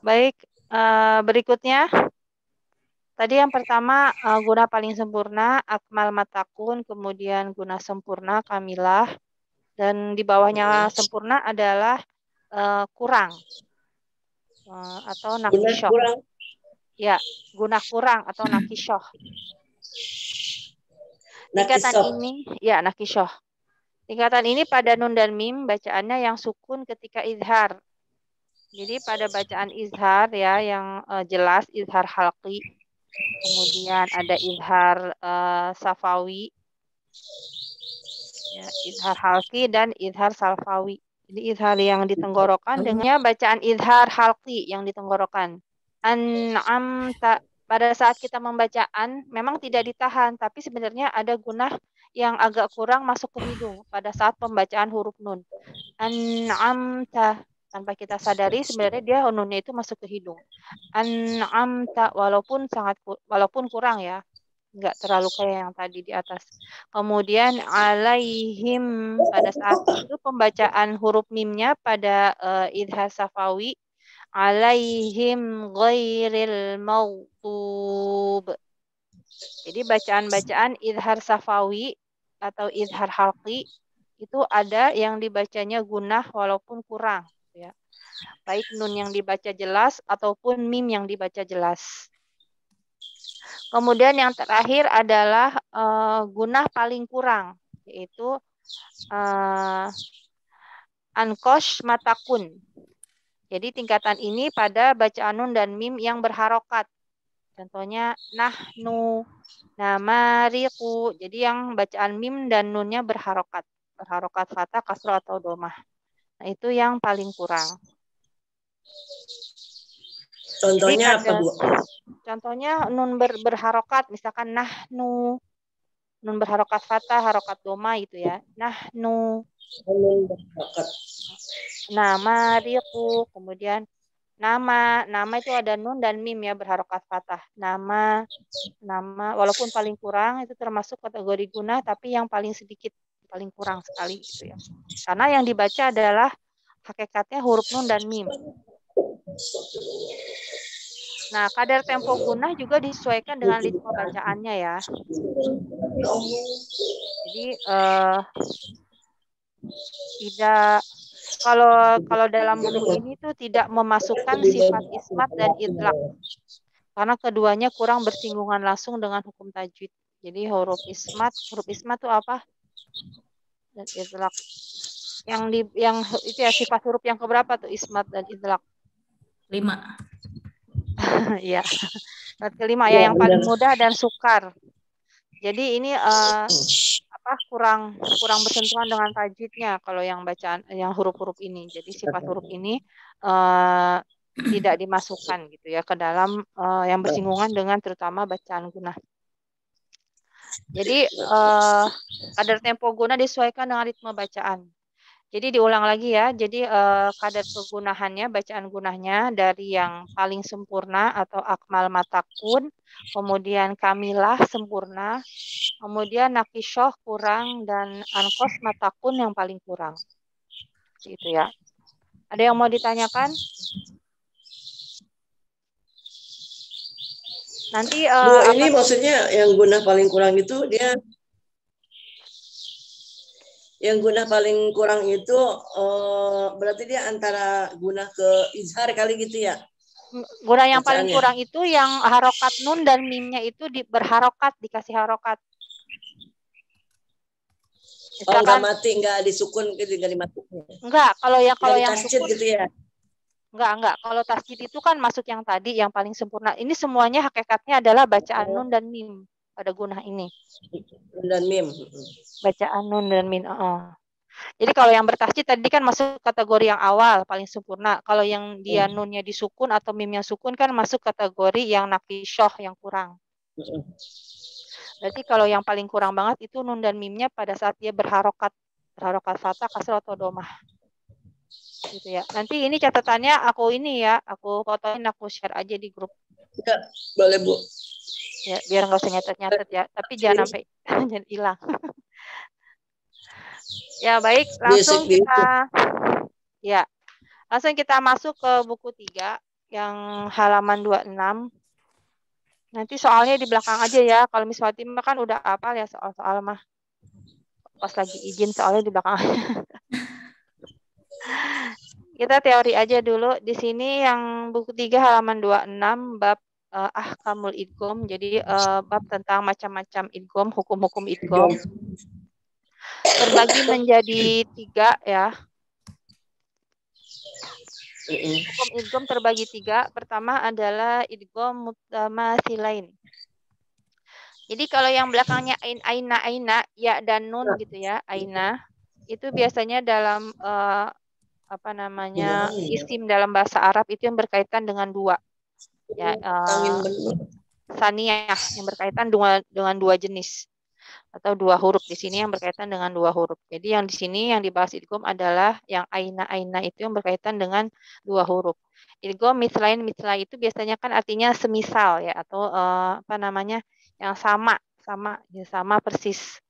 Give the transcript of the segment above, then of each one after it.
Baik, berikutnya. Tadi yang pertama guna paling sempurna, akmal matakun, kemudian guna sempurna, kamilah, dan di bawahnya sempurna adalah kurang atau Guna nakishoh. kurang. Ya, guna kurang atau nakishoh. Tingkatan Nakisah. ini, ya nakishoh. Tingkatan ini pada nun dan mim bacaannya yang sukun ketika izhar. Jadi pada bacaan izhar ya yang jelas izhar halqi, kemudian ada izhar safawi, ya, izhar halqi dan izhar salfawi. Jadi izhar yang ditenggorokan dengan bacaan izhar halqi yang ditenggorokan. An'amta, pada saat kita membacaan memang tidak ditahan, tapi sebenarnya ada gunah yang agak kurang masuk ke hidung pada saat pembacaan huruf nun. An'amta, tanpa kita sadari sebenarnya dia nunnya itu masuk ke hidung. An'amta, walaupun kurang ya, nggak terlalu kayak yang tadi di atas. Kemudian alaihim, pada saat itu pembacaan huruf mimnya pada idhar safawi, alaihim ghairil maghdub. Jadi bacaan-bacaan idhar safawi atau idhar halqi itu ada yang dibacanya gunah walaupun kurang, ya. Baik nun yang dibaca jelas ataupun mim yang dibaca jelas. Kemudian yang terakhir adalah gunah paling kurang, yaitu ankosh matakun. Jadi tingkatan ini pada bacaan nun dan mim yang berharokat. Contohnya nahnu, namariku. Jadi yang bacaan mim dan nunnya berharokat. Berharokat fathah, kasroh atau domah. Nah itu yang paling kurang. Contohnya apa, Bu? Contohnya nun berharokat, misalkan nahnu. Nun berharokat fathah, harokat doma gitu ya. Nahnu. Nun berharokat. Namariku. Kemudian nama itu ada nun dan mim ya berharokat fathah. Nama walaupun paling kurang itu termasuk kategori guna, tapi yang paling sedikit, paling kurang sekali gitu ya. Karena yang dibaca adalah hakikatnya huruf nun dan mim. Nah, kadar tempo gunah juga disesuaikan dengan ritme bacaannya ya. Jadi tidak, kalau dalam buku ini tuh tidak memasukkan sifat ismat dan idlaq. Karena keduanya kurang bersinggungan langsung dengan hukum tajwid. Jadi huruf ismat itu apa? Dan idlaq. Yang itu ya sifat huruf yang keberapa tuh ismat dan idlaq? 5. Ya. Kelima ya, yang paling mudah dan sukar. Jadi ini kurang bersentuhan dengan tajwidnya kalau yang bacaan yang huruf-huruf ini. Jadi sifat huruf ini tidak dimasukkan gitu ya ke dalam yang bersinggungan dengan terutama bacaan gunah. Jadi kadar tempo guna disesuaikan dengan ritme bacaan. Jadi diulang lagi ya. Jadi kadar kegunahannya, bacaan gunahnya dari yang paling sempurna atau akmal matakun, kemudian kamilah sempurna, kemudian nakishoh kurang, dan ankos matakun yang paling kurang. Gitu ya. Ada yang mau ditanyakan? Nanti Bu, ini maksudnya yang guna paling kurang itu dia yang guna paling kurang itu berarti dia antara guna ke izhar kali gitu ya? Guna yang paling kurang itu yang harokat nun dan mimnya itu berharokat, dikasih harokat. Misalkan, nggak mati, nggak disukun gitu, nggak dimatikan. Enggak, kalau yang sukun gitu ya. Enggak. Kalau tasjid itu kan masuk yang tadi yang paling sempurna. Ini semuanya hakikatnya adalah bacaan nun dan mim pada gunah ini. Nun dan mim. Bacaan nun dan mim. Jadi kalau yang bertasjid tadi kan masuk kategori yang awal paling sempurna. Kalau yang dia nunnya disukun atau mimnya sukun kan masuk kategori yang nakishoh yang kurang. Berarti kalau yang paling kurang banget itu nun dan mimnya pada saat dia berharokat fathah, kasroh atau domah. Gitu ya. Nanti ini catatannya aku fotoin, aku share aja di grup. Ya, boleh Bu. Ya, biar nggak usah nyatet ya. Tapi jangan sampai jangan hilang. Ya, baik, langsung kita masuk ke buku 3. yang halaman 26. Nanti soalnya di belakang aja ya. Kalau Miss Fatimah kan udah hafal ya soal-soal mah. Pas lagi izin soalnya di belakang. Kita teori aja dulu. Di sini yang buku 3 halaman 26 bab ahkamul idgham. Jadi bab tentang macam-macam idgham, hukum-hukum idgham. Terbagi menjadi 3 ya. Hukum idgham terbagi 3. Pertama adalah idgham mutamathilain. Jadi kalau yang belakangnya aina, ya dan nun gitu ya, aina, itu biasanya dalam isim dalam bahasa Arab itu yang berkaitan dengan dua. Ya, saniyah yang berkaitan dengan dua jenis atau dua huruf. Di sini yang berkaitan dengan dua huruf. Jadi yang di sini yang dibahas idgham adalah yang aina itu yang berkaitan dengan dua huruf. Idgham mithlain itu biasanya kan artinya semisal ya atau yang sama persis.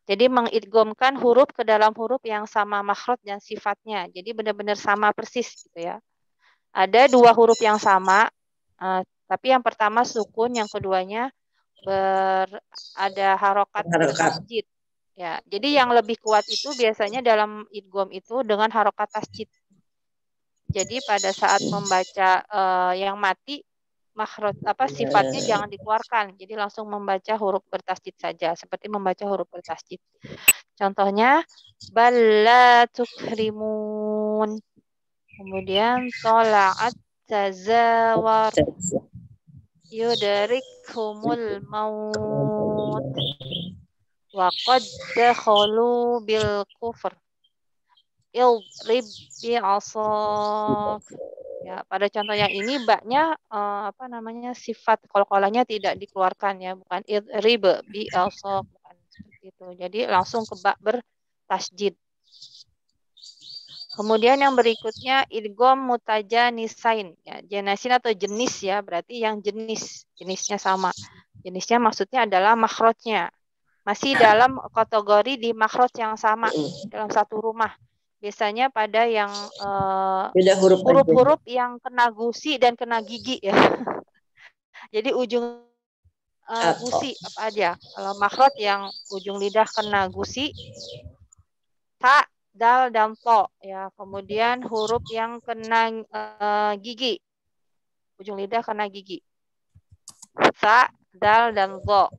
Jadi mengidghamkan huruf ke dalam huruf yang sama makhraj dan sifatnya. Jadi benar-benar sama persis gitu ya. Ada dua huruf yang sama, tapi yang pertama sukun, yang keduanya ada harokat tasjid. Ya, jadi yang lebih kuat itu biasanya dalam idgham itu dengan harokat tasjid. Jadi pada saat membaca yang mati makhraj sifatnya jangan dikeluarkan. Jadi langsung membaca huruf bertasjid saja seperti membaca huruf bertasjid. Contohnya balla tukrimun. Kemudian tola'at tazawar yudrikhumul maut wa qad dakhalu bil kufr idrib bi'asak. Ya, pada contoh yang ini baknya sifat qalqalahnya tidak dikeluarkan ya, bukan idrib bi'asak, bukan seperti itu. Jadi langsung ke bak bertasjid. Kemudian yang berikutnya idgham mutajanisain ya, jenasin atau jenis ya, berarti yang jenisnya sama. Jenisnya maksudnya adalah makhrajnya. Masih dalam kategori di makhraj yang sama dalam satu rumah. Biasanya pada yang huruf-huruf yang kena gusi dan kena gigi ya. Jadi ujung gusi apa aja? Kalau makhraj yang ujung lidah kena gusi, ta, dal, dan to ya. Kemudian huruf yang kena gigi, ujung lidah kena gigi, sa, dal, dan zo.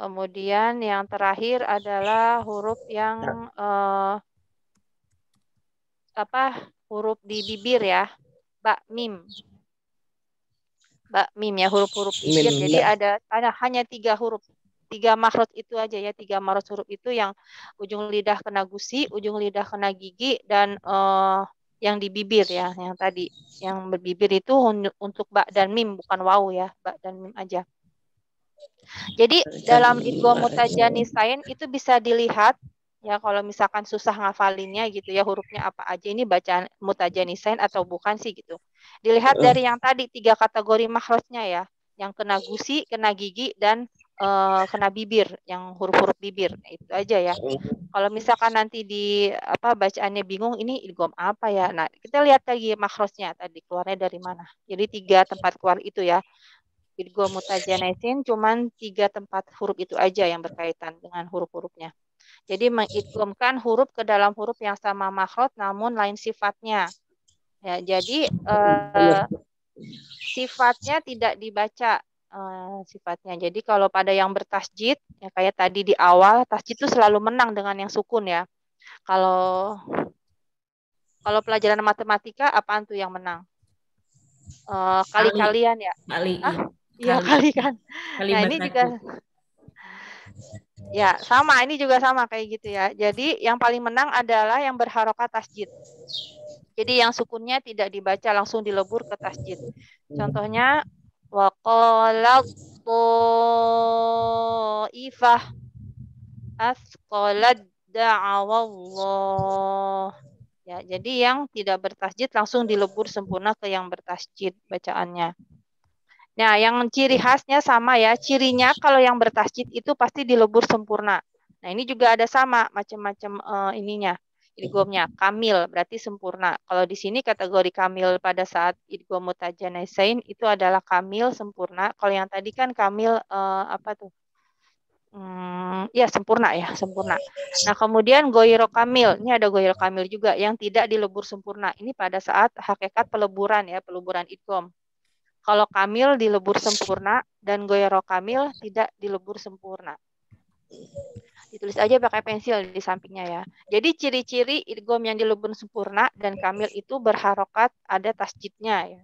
Kemudian yang terakhir adalah huruf yang huruf di bibir ya, ba, mim. Ba, mim ya, huruf-huruf bibir. Jadi ada hanya 3 huruf. 3 makhraj itu aja ya, 3 makhraj huruf itu yang ujung lidah kena gusi, ujung lidah kena gigi, dan yang di bibir ya, yang tadi. Yang berbibir itu untuk ba dan mim, bukan waw ya, ba dan mim aja. Jadi dalam idgham mutajanisain itu bisa dilihat ya, kalau misalkan susah ngafalinnya gitu ya, hurufnya apa aja ini bacaan mutajanisain atau bukan sih gitu. Dilihat dari yang tadi 3 kategori makhrajnya ya, yang kena gusi, kena gigi, dan kena bibir, yang huruf-huruf bibir. Nah, itu aja ya. Kalau misalkan nanti di bacaannya bingung ini idgham apa ya. Nah, kita lihat lagi makhrajnya tadi keluarnya dari mana. Jadi 3 tempat keluar itu ya. Idgham mutajanisain cuman 3 tempat huruf itu aja yang berkaitan dengan huruf-hurufnya. Jadi mengidghamkan huruf ke dalam huruf yang sama makhraj namun lain sifatnya. Ya, jadi sifatnya tidak dibaca sifatnya. Jadi kalau pada yang bertasjid ya kayak tadi di awal, tasjid itu selalu menang dengan yang sukun ya. Kalau pelajaran matematika apaan tuh yang menang? Kali-kalian ya. Iya, kali kan. Nah, ini juga ya sama, ini juga sama kayak gitu ya. Jadi yang paling menang adalah yang berharokat tasjid. Jadi yang sukunnya tidak dibaca, langsung dilebur ke tasjid. Contohnya waqalat ta'ifah asqalad da'awallah. Ya, jadi yang tidak bertasjid langsung dilebur sempurna ke yang bertasjid bacaannya. Nah, yang ciri khasnya sama ya. Cirinya kalau yang bertasjid itu pasti dilebur sempurna. Nah, ini juga ada sama macam-macam ininya. idghamnya. Kamil berarti sempurna. Kalau di sini kategori kamil pada saat idgham mutajanisain itu adalah kamil sempurna. Kalau yang tadi kan kamil apa tuh? Ya sempurna ya, sempurna. Nah, kemudian goiro kamil. Ini ada goiro kamil juga yang tidak dilebur sempurna. Ini pada saat hakikat peleburan ya, peleburan idgham. Kalau kamil dilebur sempurna dan goiro kamil tidak dilebur sempurna. Ditulis aja pakai pensil di sampingnya ya. Jadi ciri-ciri idgham yang dilebur sempurna dan kamil itu berharokat ada tasjidnya ya.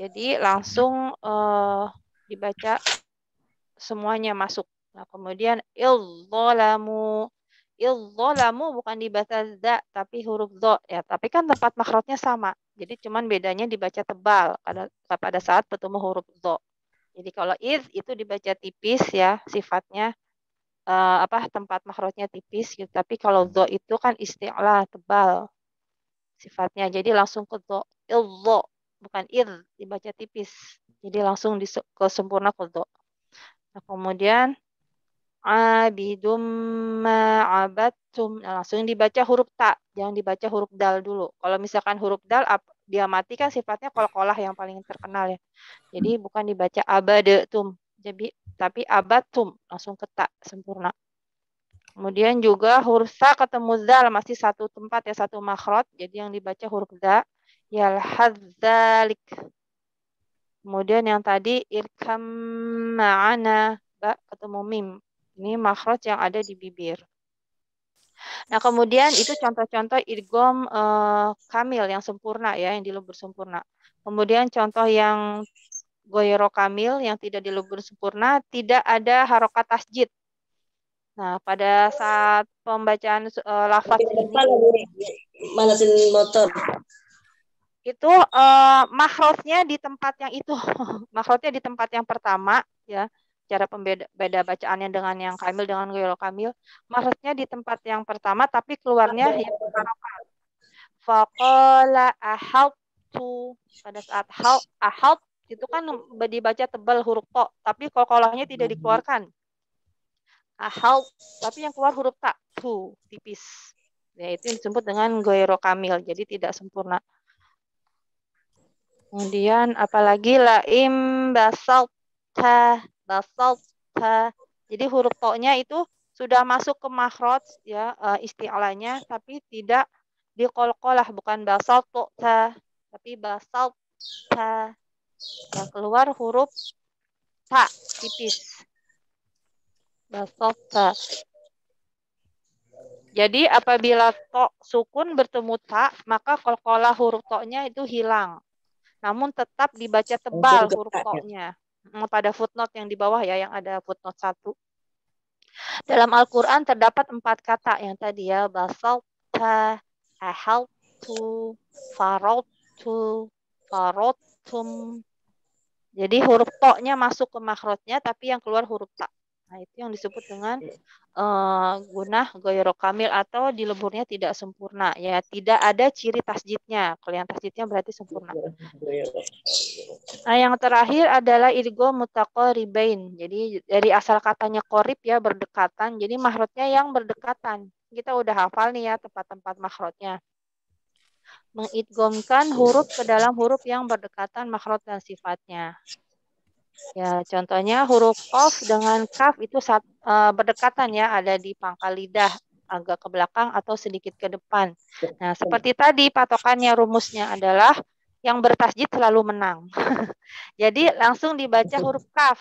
Jadi langsung dibaca semuanya masuk. Nah, kemudian idzalamu. Idzalamu bukan dibaca za tapi huruf dha ya, tapi kan tempat makhrajnya sama. Jadi cuman bedanya dibaca tebal pada saat bertemu huruf dha. Jadi kalau iz itu dibaca tipis ya sifatnya tempat makhrajnya tipis gitu. Tapi kalau dha itu kan isti'la tebal sifatnya. Jadi langsung ke dha. Idzha bukan iz dibaca tipis. Jadi langsung ke sempurna ke dha. Nah, kemudian abidum ma'abattum. Nah, langsung dibaca huruf ta, jangan dibaca huruf dal dulu. Kalau misalkan huruf dal dia mati kan sifatnya qalqalah yang paling terkenal ya. Jadi bukan dibaca abadetum. Jadi tapi abatum langsung ke ta sempurna. Kemudian juga huruf sa ketemu zal masih satu tempat ya, satu makhraj. Jadi yang dibaca huruf za yalhadzalik. Kemudian yang tadi irkam ma'ana ba ketemu mim. Ini makhraj yang ada di bibir. Nah, kemudian itu contoh-contoh idgham kamil yang sempurna ya, yang dilebur sempurna. Kemudian contoh yang goyro kamil yang tidak dilebur sempurna, tidak ada harokat tasjid. Nah, pada saat pembacaan lafaz ini manasin motor. Itu makhrajnya di tempat yang itu. Makhrajnya di tempat yang pertama ya. Cara beda bacaannya dengan yang kamil dengan ghairul kamil. Makhrajnya di tempat yang pertama tapi keluarnya yang harokat. Faqala ahaltu. Pada saat ahalt itu kan dibaca tebal huruf to, tapi qalqalahnya tidak dikeluarkan. Ahalt, tapi yang keluar huruf ta, tu, tipis. Ya, itu yang disebut dengan ghairul kamil, jadi tidak sempurna. Kemudian apalagi laim basalta. Jadi huruf to-nya itu sudah masuk ke makhraj ya isti'lanya tapi tidak diqalqalah, bukan basalta tapi basalta. Yang keluar huruf ta tipis. Basalta. Jadi apabila to sukun bertemu ta, maka qalqalah huruf to-nya itu hilang. Namun tetap dibaca tebal huruf to-nya. Pada footnote yang di bawah ya, yang ada footnote 1. Dalam Al-Quran terdapat 4 kata yang tadi ya. Basalta, ahaltu, farautu, farautum. Jadi huruf to-nya masuk ke makhrajnya, tapi yang keluar huruf ta. Nah, itu yang disebut dengan gunah ghairul kamil atau dileburnya tidak sempurna. Ya, tidak ada ciri tasjidnya. Kalau yang tasjidnya berarti sempurna. Nah, yang terakhir adalah idgham mutaqaribain. Jadi dari asal katanya qorib ya, berdekatan. Jadi makhrajnya yang berdekatan. Kita udah hafal nih ya tempat-tempat makhrajnya. Mengidghamkan huruf ke dalam huruf yang berdekatan makhraj dan sifatnya. Ya, contohnya huruf qaf dengan kaf itu berdekatan ya, ada di pangkal lidah, agak ke belakang atau sedikit ke depan. Nah, seperti tadi patokannya rumusnya adalah yang bertasjid selalu menang. Jadi langsung dibaca huruf kaf.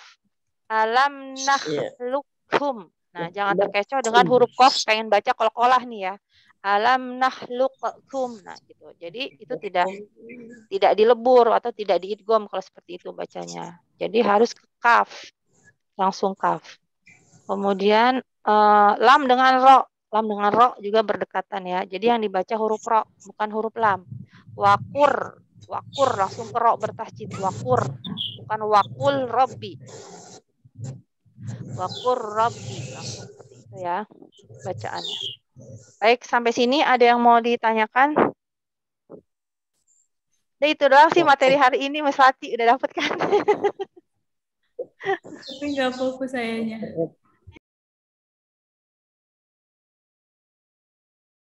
Alam nakhluqhum. Nah, jangan terkecoh dengan huruf qaf pengen baca qalqalah nih ya. Alam nakhluqhum. Nah, gitu. Jadi itu tidak dilebur atau tidak diidgham kalau seperti itu bacanya. Jadi harus ke kaf. Langsung kaf. Kemudian lam dengan ro. Lam dengan ro juga berdekatan ya. Jadi yang dibaca huruf ro, bukan huruf lam. Wakur. Wakur langsung ke ro bertasjid. Wakur. Bukan wakul robbi. Wakur robbi. Langsung seperti itu ya bacaannya. Baik, sampai sini ada yang mau ditanyakan? Nah, itu doang sih materi hari ini Mas Lati udah dapet kan? Tapi nggak fokus sayanya.